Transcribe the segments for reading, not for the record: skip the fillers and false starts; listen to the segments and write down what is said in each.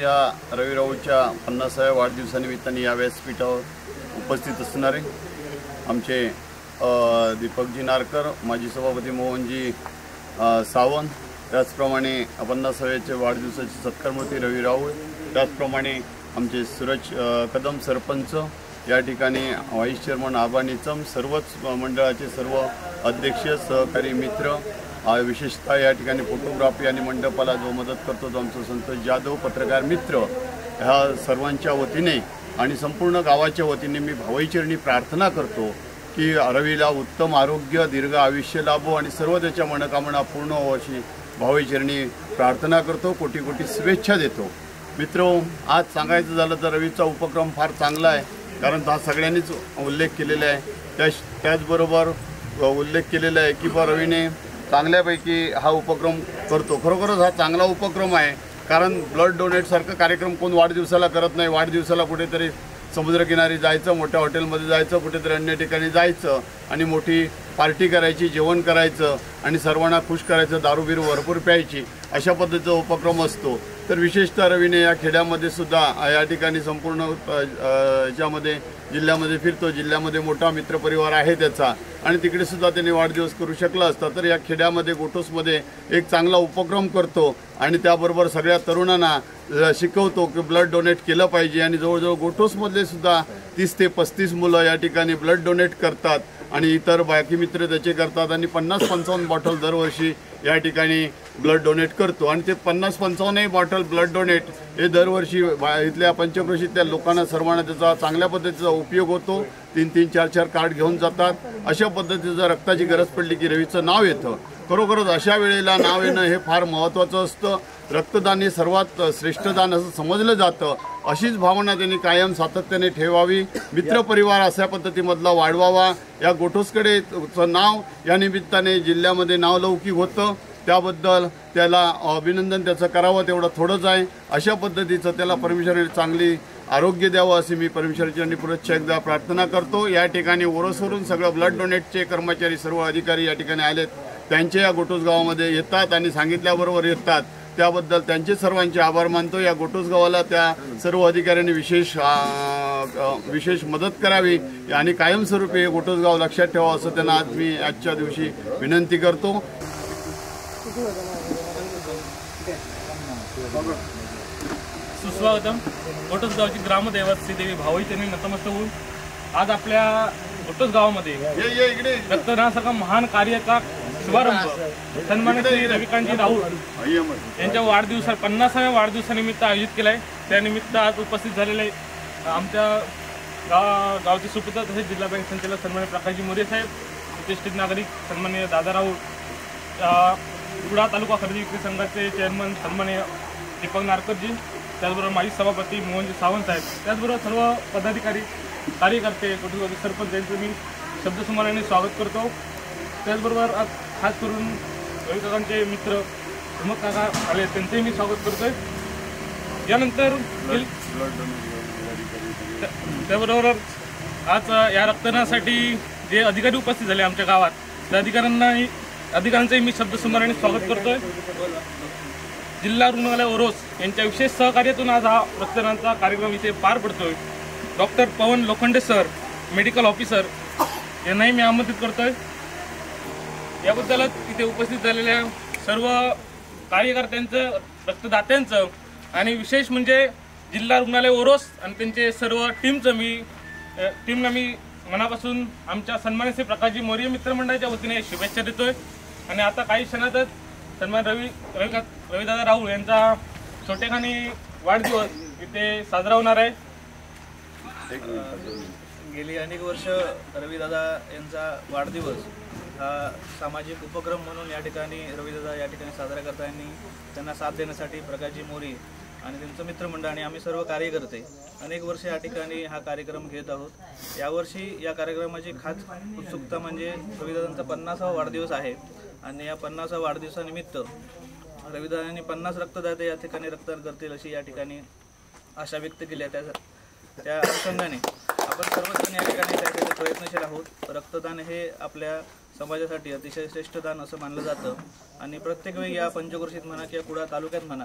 या रवी राऊळच्या 50व्या वाढदिवसानिमित्ताने या व्यासपीठावर उपस्थित असणारे आमचे दीपकजी नारकर, माजी सभापती मोहनजी सावंत, त्याचप्रमाणे 50व्याचे वाढदिवसाचे सत्कारमूर्ती रवी राऊळ, त्याचप्रमाणे आमचे सूरज कदम सरपंच, या ठिकाणी व्हाईस चेअरमन आबा निचम, सर्वच मंडळाचे सर्व अध्यक्ष, सहकारी मित्र, विशेषतः या ठिकाणी फोटोग्राफी आणि मंडपाला जो मदत करतो तो आमचा संतोष जाधव, पत्रकार मित्र, ह्या सर्वांच्या वतीने आणि संपूर्ण गावाच्या वतीने मी भावईचरणी प्रार्थना करतो की रवीला उत्तम आरोग्य, दीर्घ आयुष्य लाभो आणि सर्व त्याच्या मनोकामना पूर्ण हो अशी भावईचरणी प्रार्थना करतो, कोटी कोटी शुभेच्छा देतो। मित्रो, आज सांगायचं झालं तर रवीचा उपक्रम फार चांगला आहे, कारण हा सगळ्यांनीच उल्लेख केलेला आहे। त्याचबरोबर उल्लेख केलेला आहे की रवीने चांगल्यापैकी हा उपक्रम करतो। खरोखरच हा चांगला उपक्रम आहे, कारण ब्लड डोनेटसारखं कार्यक्रम कोण वाढदिवसाला करत नाही। वाढदिवसाला कुठेतरी समुद्रकिनारी जायचं, मोठ्या हॉटेलमध्ये जायचं, कुठेतरी अन्य ठिकाणी जायचं आणि मोठी पार्टी करायची, जेवण करायचं आणि सर्वांना खुश करायचं, दारू बिरू भरपूर प्यायची, अशा पद्धतीचा उपक्रम असतो। तर विशेषतः रवीने या खेड्यामध्ये सुद्धा या ठिकाणी संपूर्ण याच्यामध्ये जिल्ह्यामध्ये फिरतो, जिल्ह्यामध्ये मोठा मित्रपरिवार आहे त्याचा, आणि तिकडे सुद्धा त्याने वाढदिवस करू शकला असता। तर या खेड्यामध्ये गोटोसमध्ये एक चांगला उपक्रम करतो आणि त्याबरोबर सगळ्या तरुणांना शिकवतो की ब्लड डोनेट केलं पाहिजे। आणि जवळजवळ गोटोसमधले सुद्धा 30 ते 35 मुलं या ठिकाणी ब्लड डोनेट करतात आणि इतर बाकी मित्र त्याचे करतात आणि 50-55 बॉटल दरवर्षी या ठिकाणी ब्लड डोनेट करतो। आणि ते 50-55 बॉटल ब्लड डोनेट हे दरवर्षी इथल्या पंचक्रोशीतल्या लोकांना सर्वांना त्याचा चांगल्या पद्धतीचा उपयोग होतो। 3-3, 4-4 कार्ड घेऊन जातात। अशा पद्धतीचं रक्ताची गरज पडली की रवीचं नाव येतं। खरोखरच अशा वेळेला नाव येणं हे फार महत्त्वाचं असतं। रक्तदान हे सर्वात श्रेष्ठ दान असं समजलं जातं। अशीच भावना त्यांनी कायम सातत्याने ठेवावी, मित्रपरिवार अशा पद्धतीमधला वाढवावा। या गोटोसकडे नाव या निमित्ताने जिल्ह्यामध्ये नावलौकिक होतं, त्याबद्दल त्याला अभिनंदन त्याचं करावं तेवढं थोडंच आहे। अशा पद्धतीचं त्याला परमेश्वराने चांगली आरोग्य द्यावं अशी मी परमेश्वराची पुरच्छ एकदा प्रार्थना करतो। या ठिकाणी ओरोसवरून सगळं ब्लड डोनेटचे कर्मचारी, सर्व अधिकारी या ठिकाणी आलेत, त्यांचे या गोटोस गावामध्ये येतात आणि सांगितल्याबरोबर येतात, त्याबद्दल त्यांचे सर्वांचे आभार मानतो। या गोटोस गावाला त्या सर्व अधिकाऱ्यांनी विशेष मदत करावी आणि कायमस्वरूपी हे गोटोस गाव लक्षात ठेवावं असं त्यांना आज मी आजच्या दिवशी विनंती करतो। सुस्वागतम। गोटोस गावची ग्रामदैवत श्री देवी भावईचरणी नतमस्तक होऊन आज आपल्या गोटोस गावामध्ये रक्तदानासारखा महान कार्याचा शुभारंभ सन्मानित श्री रविकांतजी राऊळ यांच्या 50व्या वाढदिवसानिमित्त आयोजित केला आहे। त्यानिमित्त आज उपस्थित झालेले आमच्या गावचे सुपुत्र तसेच जिल्हा बँक संचालक सन्मान्य प्रकाशजी मोरे साहेब, प्रतिष्ठित नागरिक सन्मान्य दादा राऊळ, कुडा तालुका खरेदी विक्री संघाचे चेअरमन सन्मान्य दीपक नारकरजी, त्याचबरोबर माजी सभापती मोहनजी सावंत साहेब, त्याचबरोबर सर्व पदाधिकारी, कार्यकर्ते, गोटोस सरपंच यांचं मी शब्दसुमराने स्वागत करतो। त्याचबरोबर आज खास करून रवी काकांचे मित्र प्रमुख काका आले, त्यांचेही मी स्वागत करतोय। यानंतर त्याबरोबर आज या रक्तदानासाठी जे अधिकारी उपस्थित झाले आमच्या गावात, त्या अधिकाऱ्यांचंही मी शब्दसुमराने स्वागत करतोय। जिल्हा रुग्णालय ओरोस यांच्या विशेष सहकार्यातून आज हा रक्तदानाचा कार्यक्रम इथे पार पडतोय। डॉक्टर पवन लोखंडे सर, मेडिकल ऑफिसर, यांनाही मी आमंत्रित करतोय। याबद्दलच इथे उपस्थित झालेल्या सर्व कार्यकर्त्यांचं, रक्तदात्यांचं आणि विशेष म्हणजे जिल्हा रुग्णालय ओरोस आणि त्यांचे सर्व टीमला मी मनापासून आमच्या सन्मानित श्री प्रकाशजी मोरे मित्रमंडळाच्या वतीने शुभेच्छा देतोय। आणि आता काही क्षणातच सन्मान रविदादा राऊळ यांचा छोटेखानी वाढदिवस इथे साजरा होणार आहे। गेली अनेक वर्ष रविदादा यांचा वाढदिवस हा सामाजिक उपक्रम म्हणून या ठिकाणी रविदादा या ठिकाणी साजरा करताना त्यांना साथ देण्यासाठी प्रकाशजी मोरे आणि त्यांचं मित्रमंडळ आणि आम्ही सर्व कार्यकर्ते अनेक वर्ष या ठिकाणी हा कार्यक्रम घेत आहोत। यावर्षी या कार्यक्रमाची खास उत्सुकता म्हणजे रविदादांचा 50वा वाढदिवस आहे आणि या 50व्या वाढदिवसानिमित्त रविदादांनी 50 रक्तदाते या ठिकाणी रक्तदान करतील अशी या ठिकाणी आशा व्यक्त केली आहे। त्या अनुषंगाने आपण सर्वजण या ठिकाणी त्यासाठी प्रयत्नशील आहोत. रक्तदान हे आपल्या समाजासाठी अतिशय श्रेष्ठ दान असं मानलं जातं आणि प्रत्येक वेळी या पंचक्रोशीत म्हणा किंवा कुडाळ तालुक्यात म्हणा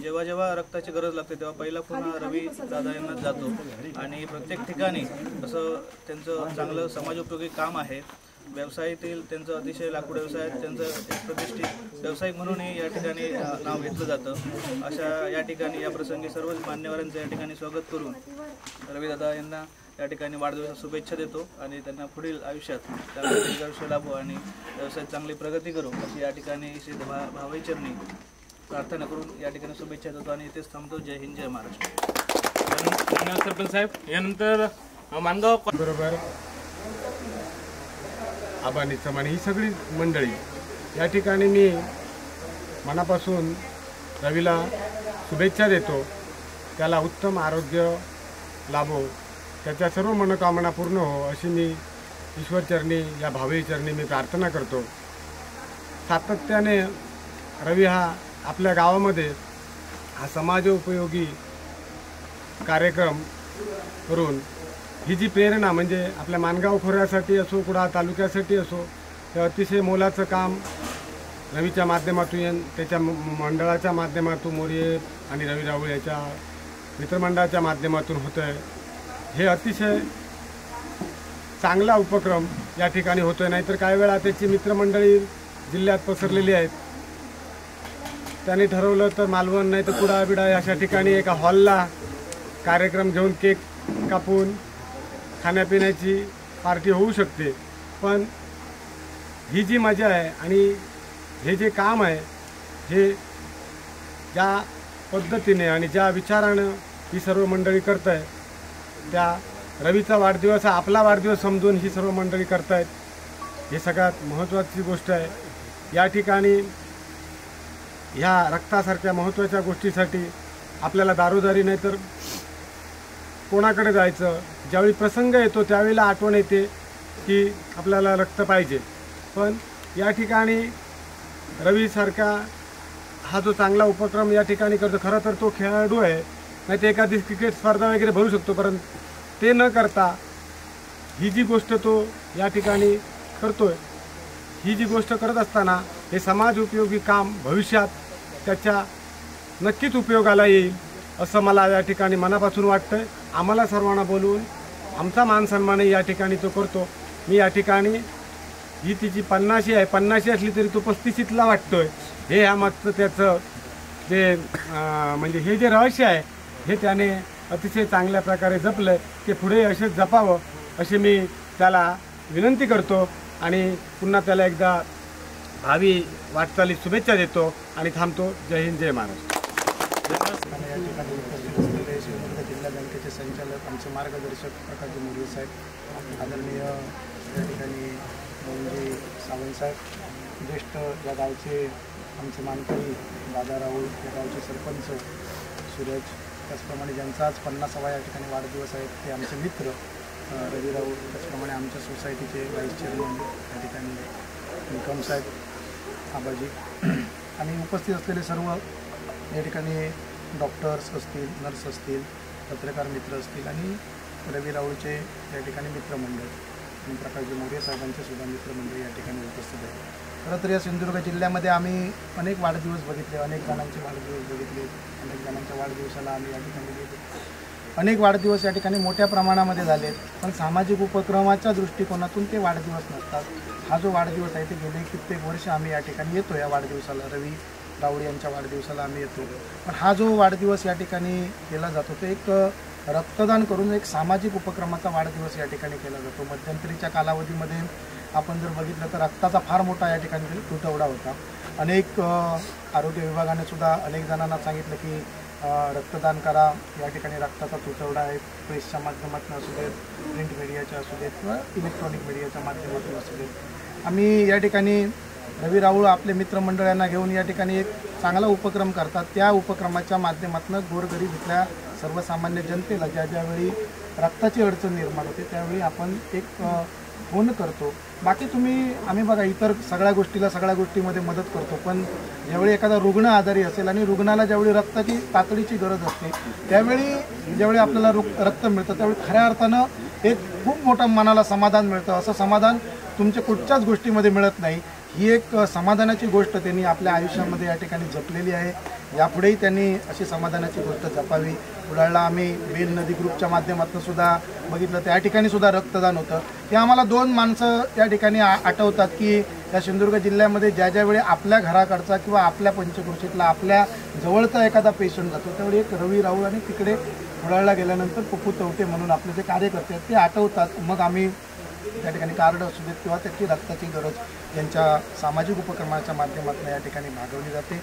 जेव्हा जेव्हा रक्ताची गरज लागते तेव्हा पहिला पुन्हा रवी दादा यांनाच जातो आणि प्रत्येक ठिकाणी असं त्यांचं चांगलं समाजोपयोगी काम आहे. व्यवसायातील त्यांचं अतिशय लाकूड व्यवसाय त्यांचं एक प्रतिष्ठित व्यावसायिक म्हणूनही या ठिकाणी नाव घेतलं जातं. अशा या ठिकाणी या प्रसंगी सर्वच मान्यवरांचं या ठिकाणी स्वागत करून रविदादा यांना या ठिकाणी वाढदिवसाच्या शुभेच्छा देतो आणि त्यांना पुढील आयुष्यात चांगलं आयुष्य लाभो आणि व्यवसायात चांगली प्रगती करू अशी या ठिकाणी श्री भावई चरणी प्रार्थना करून या ठिकाणी शुभेच्छा देतो आणि इथेच थांबतो. जय हिंद, जय महाराष्ट्र. धन्यवाद सरपंच साहेब. यानंतर मानगाव बरोबर आबानी चमाणी ही सगळी मंडळी या ठिकाणी मी मनापासून रवीला शुभेच्छा देतो. त्याला उत्तम आरोग्य लाभो, त्याच्या सर्व मनोकामना पूर्ण हो अशी मी ईश्वरचरणी या भावई चरणी मी प्रार्थना करतो. सातत्याने रवी हा आपल्या गावामध्ये हा समाजोपयोगी कार्यक्रम करून ही जी प्रेरणा म्हणजे आपल्या मानगाव खोऱ्यासाठी असो कुडाळ तालुक्यासाठी असो हे अतिशय मोलाचं काम रवीच्या माध्यमातून त्याच्या मंडळाच्या माध्यमातून मोरे आणि रवी राऊळ याच्या मित्रमंडळाच्या माध्यमातून होतं आहे. हे अतिशय चांगला उपक्रम या ठिकाणी होतो आहे. नाहीतर काही वेळा त्याची मित्रमंडळी जिल्ह्यात पसरलेली आहेत. त्यांनी ठरवलं तर मालवण नाही तर कुडाळ बिडाळ अशा ठिकाणी एका हॉलला कार्यक्रम घेऊन केक कापून खाण्यापिण्याची पार्टी होऊ शकते. पण ही जी मजा आहे आणि हे जे काम आहे हे ज्या पद्धतीने आणि ज्या विचारानं ही सर्व मंडळी करत आहे त्या रवीचा वाढदिवस हा आपला वाढदिवस समजून ही सर्व मंडळी करत आहेत. हे सगळ्यात महत्त्वाची गोष्ट आहे. या ठिकाणी ह्या रक्तासारख्या महत्त्वाच्या गोष्टीसाठी आपल्याला दारोदारी नाही तर कोणाकडे जायचं, ज्यावेळी प्रसंग येतो त्यावेळेला आठवण येते की आपल्याला रक्त पाहिजे. पण या ठिकाणी रवीसारखा हा जो चांगला उपक्रम या ठिकाणी करतो, खरं तर तो खेळाडू आहे नाही तर एखादी क्रिकेट स्पर्धा वगैरे भरू शकतो, परंतु ते न करता ही जी गोष्ट तो या ठिकाणी करतोय ही जी गोष्ट करत असताना हे समाज उपयोगी काम भविष्यात त्याच्या नक्कीच उपयोगाला येईल असं मला या ठिकाणी मनापासून वाटतंय. आम्हाला सर्वांना बोलवून आमचा मान सन्मानही या ठिकाणी तो करतो. मी या ठिकाणी ही तिची 50 आहे, 50 असली तरी तो 35ला वाटतोय. हे ह्यामागचं त्याचं जे म्हणजे हे जे रहस्य आहे हे त्याने अतिशय चांगल्या प्रकारे जपलं. ते पुढे असेच जपावं अशी मी त्याला विनंती करतो आणि पुन्हा त्याला एकदा भावी वाटचालीत शुभेच्छा देतो आणि थांबतो. जय हिंद, जय महाराष्ट्र. या ठिकाणी उपस्थित असलेले सिंधुदुर्ग जिल्हा बँकेचे संचालक आमचे मार्गदर्शक प्रकाशजी मोरे साहेब, आदरणीय या ठिकाणी मोहनजी सावंत साहेब, ज्येष्ठ या गावचे आमचे मानकरी दादा राऊळ, या गावचे सरपंच सूरज, त्याचप्रमाणे ज्यांचा आज 50वा या ठिकाणी वाढदिवस आहे ते आमचे मित्र रवी राऊळ, त्याचप्रमाणे आमच्या सोसायटीचे व्हाईस चेअरमन या ठिकाणी निकम साहेब आबाजी आणि उपस्थित असलेले सर्व या ठिकाणी डॉक्टर्स असतील, नर्स असतील, पत्रकार मित्र असतील आणि रवी राऊळचे या ठिकाणी मित्रमंडळ आणि प्रकाशजी मोरे साहेबांचे सुद्धा मित्रमंडळ या ठिकाणी उपस्थित आहे. खरं तर या सिंधुदुर्ग जिल्ह्यामध्ये आम्ही अनेक वाढदिवस बघितले, अनेक जणांचे वाढदिवस बघितले, अनेक जणांच्या वाढदिवसाला आम्ही या ठिकाणी गेलो. अनेक वाढदिवस या ठिकाणी मोठ्या प्रमाणामध्ये झालेत, पण सामाजिक उपक्रमाच्या दृष्टिकोनातून ते वाढदिवस नसतात. हा जो वाढदिवस आहे ते गेले कित्येक वर्ष आम्ही या ठिकाणी येतो. या वाढदिवसाला रवी राऊळ यांच्या वाढदिवसाला आम्ही येतो. पण हा जो वाढदिवस या ठिकाणी केला जातो तो एक रक्तदान करून एक सामाजिक उपक्रमाचा वाढदिवस या ठिकाणी केला जातो. मध्यंतरीच्या कालावधीमध्ये आपण जर बघितलं तर रक्ताचा फार मोठा या ठिकाणी तुटवडा होता. अनेक आरोग्य विभागाने सुद्धा अनेक जणांना सांगितलं की रक्तदान करा. या ठिकाणी रक्ताचा तुटवडा आहे. प्रेसच्या माध्यमातून असू देत, प्रिंट मीडियाच्या असू देत किंवा इलेक्ट्रॉनिक मीडियाच्या माध्यमातून असू देत. आम्ही या ठिकाणी रवी राऊळ आपले मित्रमंडळांना घेऊन या ठिकाणी एक चांगला उपक्रम करतात. त्या उपक्रमाच्या माध्यमातून गोरगरीब इथल्या सर्वसामान्य जनतेला ज्यावेळी रक्ताची अडचण निर्माण होते त्यावेळी आपण एक फोन करतो. बाकी आम्ही बघा इतर सगळ्या गोष्टीमध्ये मदत करतो, पण ज्यावेळी एखादा रुग्ण आजारी असेल आणि रुग्णाला ज्यावेळी रक्ताची तातडीची गरज असते त्यावेळी ज्यावेळी आपल्याला रक्त मिळतं त्यावेळी खऱ्या अर्थानं एक खूप मोठं मनाला समाधान मिळतं. असं समाधान तुमच्या कुठच्याच गोष्टीमध्ये मिळत नाही. ही एक समाधानाची गोष्ट त्यांनी आपल्या आयुष्यामध्ये या ठिकाणी जपलेली आहे. यापुढेही त्यांनी अशी समाधानाची गोष्ट जपावी. कुडाळला आम्ही बेल नदी ग्रुपच्या माध्यमातून सुद्धा बघितलं, त्या ठिकाणी सुद्धा रक्तदान होतं. हे आम्हाला 2 माणसं त्या ठिकाणी आठवतात की या सिंधुदुर्ग जिल्ह्यामध्ये ज्या वेळी आपल्या घराकडचा किंवा आपल्या पंचक्रोशीतला आपल्या जवळचा एखादा पेशंट जातो त्यावेळी एक रवी राऊळ आणि तिकडे कुडाळला गेल्यानंतर पप्पू तवटे म्हणून आपले जे कार्यकर्ते आहेत ते आठवतात. मग आम्ही त्या ठिकाणी कार्ड असू देत किंवा त्याची रक्ताची गरज यांच्या सामाजिक उपक्रमाच्या माध्यमातून या ठिकाणी भागवली जाते.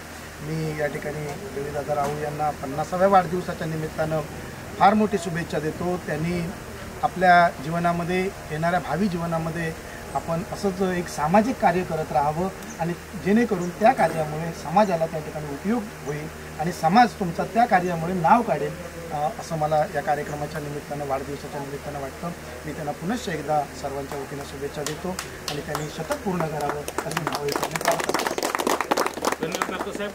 मी या ठिकाणी रविदादा राऊळ यांना 50व्या वाढदिवसाच्या निमित्तानं फार मोठी शुभेच्छा देतो. त्यांनी आपल्या जीवनामध्ये येणाऱ्या भावी जीवनामध्ये आपण असंच एक सामाजिक कार्य करत राहावं आणि जेणेकरून त्या कार्यामुळे समाजाला त्या ठिकाणी उपयोग होईल आणि समाज तुमचा त्या कार्यामुळे नाव काढेल असं मला या कार्यक्रमाच्या निमित्तानं वाढदिवसाच्या निमित्तानं वाटतं. मी त्यांना पुनश्च एकदा सर्वांच्या वतीनं शुभेच्छा देतो आणि त्यांनी शतक पूर्ण करावं अशी भावनेने प्रार्थना करतो. धन्यवाद साहेब.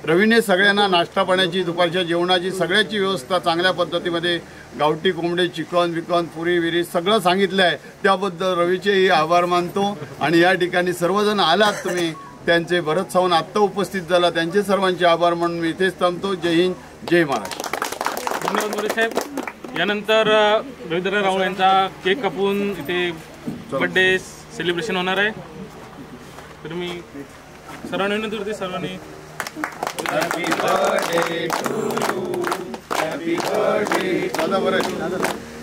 रवीने सगळ्यांना नाश्ता पाण्याची, दुपारच्या जेवणाची, सगळ्याची व्यवस्था चांगल्या पद्धतीमध्ये गावठी कोंबडे, चिकन विकन, पुरी विरी सगळं सांगितलं आहे. त्याबद्दल रवीचेही आभार मानतो. आणि या ठिकाणी सर्वजण आलात तुम्ही, त्यांचे भरत सावंत आत्ता उपस्थित झाला, त्यांचे सर्वांचे आभार म्हणून मी इथेच थांबतो. जय हिंद, जय महाराष्ट्र. धन्यवाद मोरे साहेब. यानंतर रवींद्र राऊळ यांचा केक कापून इथे बर्थडे सेलिब्रेशन होणार आहे. तर मी सर्वांनी विनंती करते, सर्वांनी Happy birthday to you. Happy birthday. Dada bhai.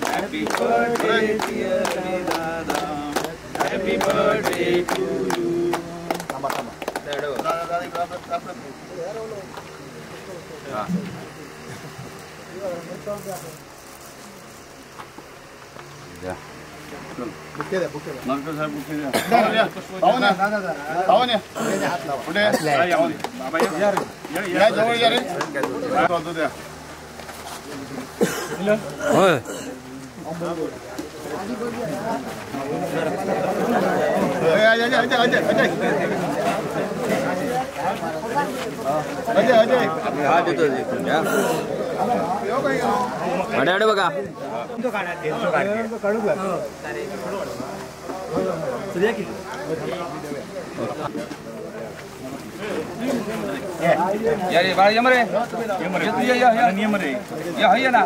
Happy birthday dear Dada. Happy birthday to you. Tama. Dada iकडे. हा. या. बुके द्या. नंतर साहेब बुके द्या. पाहून या. कुठे या जवळ या रे. द्या. होय. अडे बघा यारे बाळा यमरे या नियम रे या है ना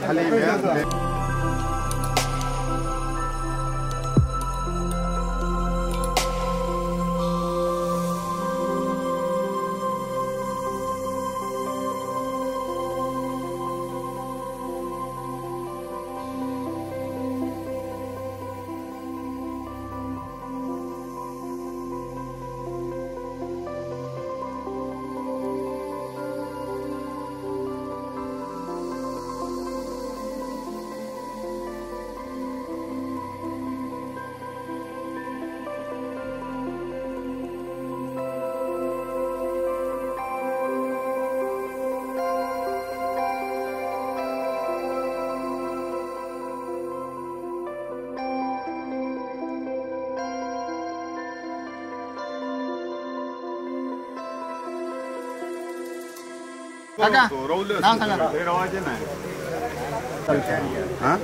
खाली काका नाव सांगा ना. रवाजे नाही. हां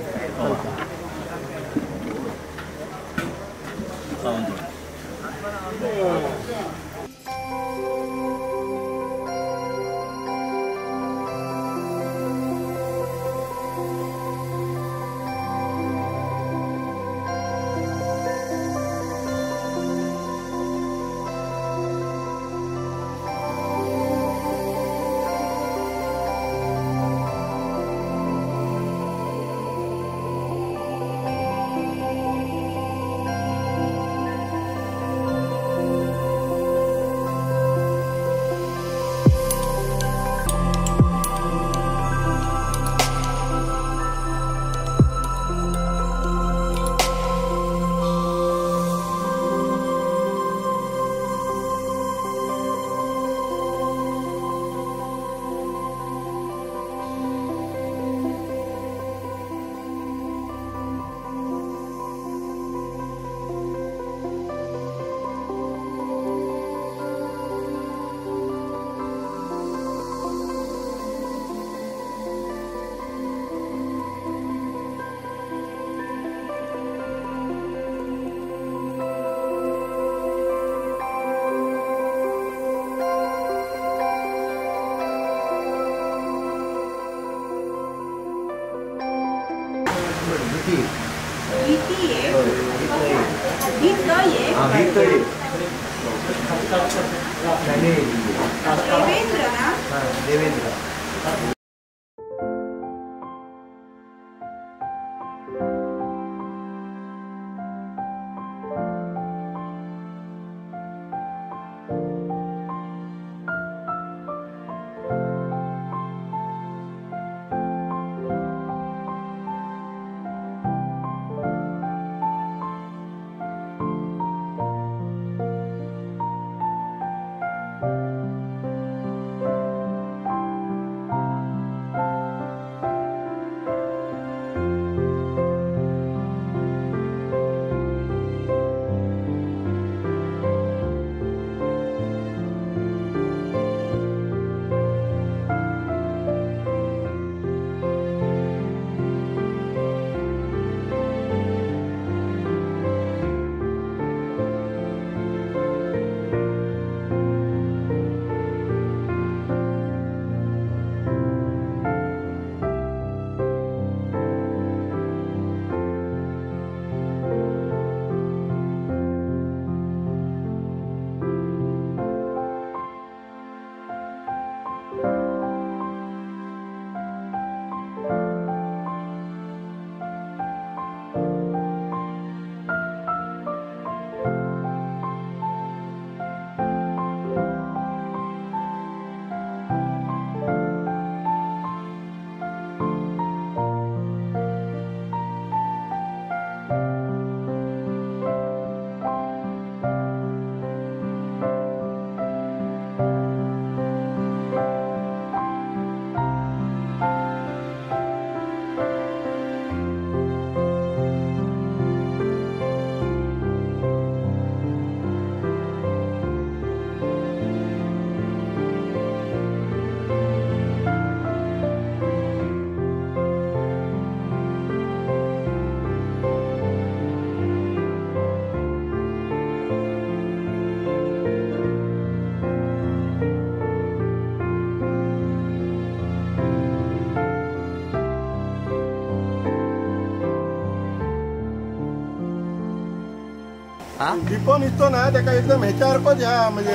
दीपो निसतो ना त्याका एकदम ह्याच्यासारखंच ह्या म्हणजे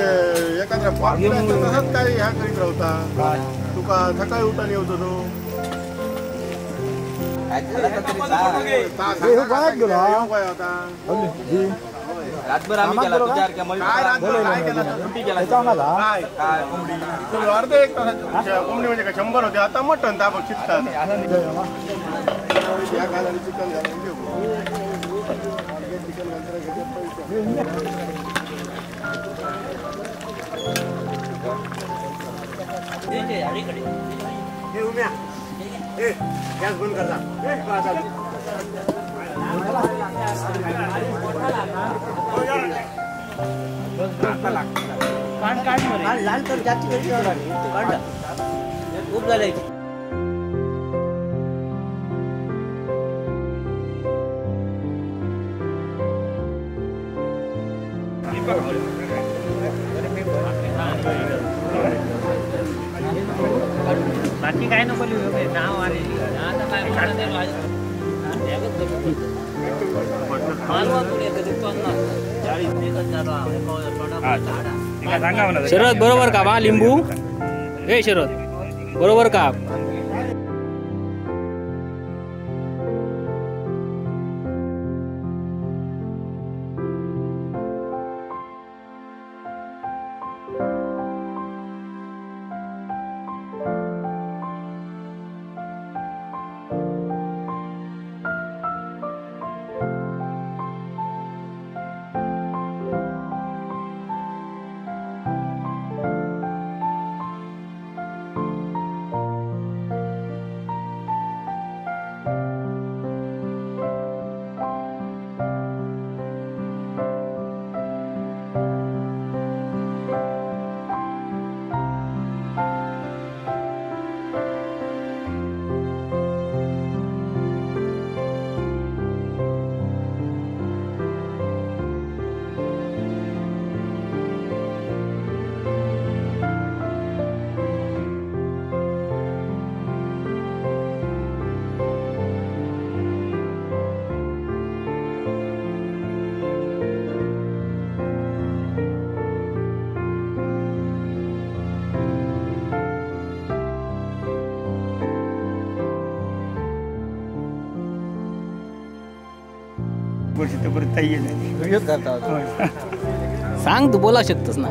एखाद्या तसंच काही ह्या करीत राहता तुका सकाळी उठान येवतो तो रातभर आम्ही केला विचार अर्धे एक तासाची कोंबडी म्हणजे काय 100 होते आता मटण दाबक चिकन या कालाने चिकन घालून घेऊ हे उम्या ए गॅस बंद कर जा लाल तर जाती काढ खूप झालंय बाकी काय नको लिहू नाव आले आता काय शरद बरोबर का बा लिंबू हे शरद बरोबर का वर्ष तोपर्यंत ताई सांग, तू बोला शकतोस ना.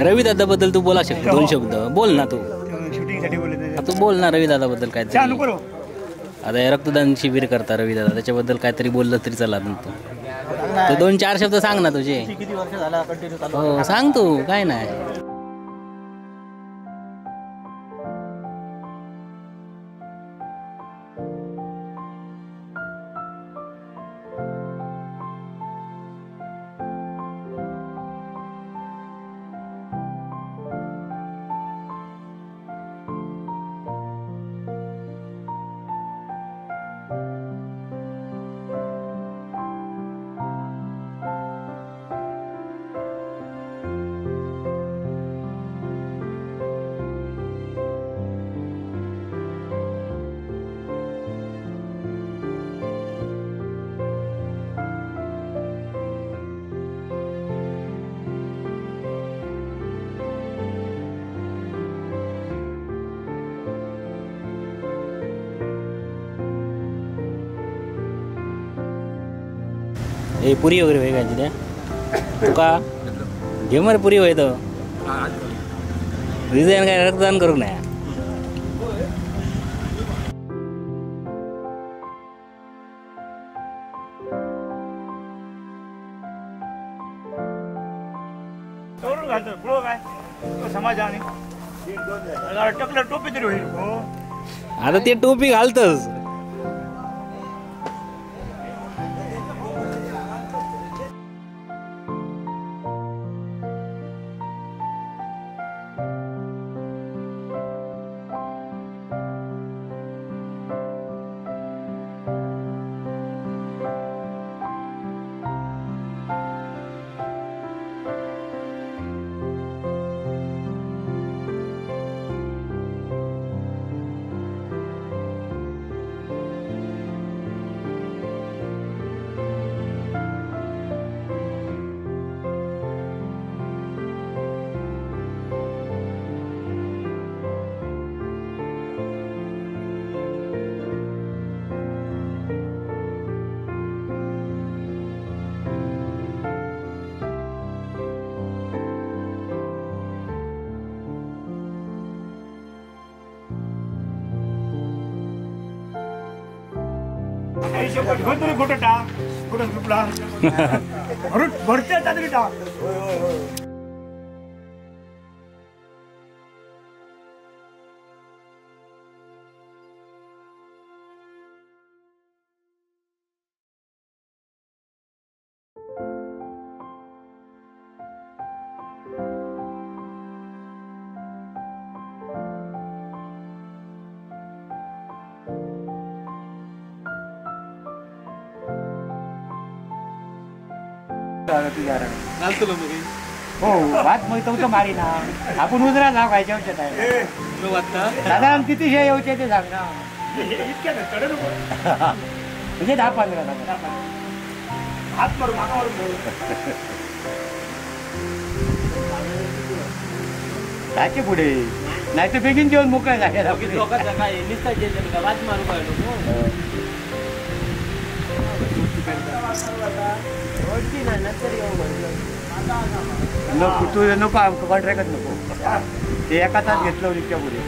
रवी दादा बद्दल तू बोला शकतो, 2 शब्द बोल ना. तू शूटिंगसाठी बोलत तू बोल ना रवी दादा बद्दल काय. आता हे रक्तदान शिबिर करता रवी दादा, त्याच्याबद्दल काहीतरी बोललं तरी चला. तू 2-4 शब्द सांग ना तुझे. किती वर्ष झाला कंटिन्यू चालू? हो सांग तू, काय नाही. हे पुरी वगैरे वेगळ्याची त्या तुका घे मरे पुरी होय तो डिझाईन काय रक्तदान करू नये. समाजाने टोपी तरी होईल. आता ते टोपी घालतच. फोटो टाक, फोटो ग्रुपला भरते तरी टाक. हो वाद मग मारी ना आपण उजरा जाऊ खायच्या साधारण किती शे येऊचे ते सांग ना. म्हणजे 10-15 हात मारू त्याचे पुढे नाही तर बेगीन जेवण मोकळं झाले. नको तू नको कॉन्ट्रॅक्टच नको ते एका तास घेतलं इतक्या पुढे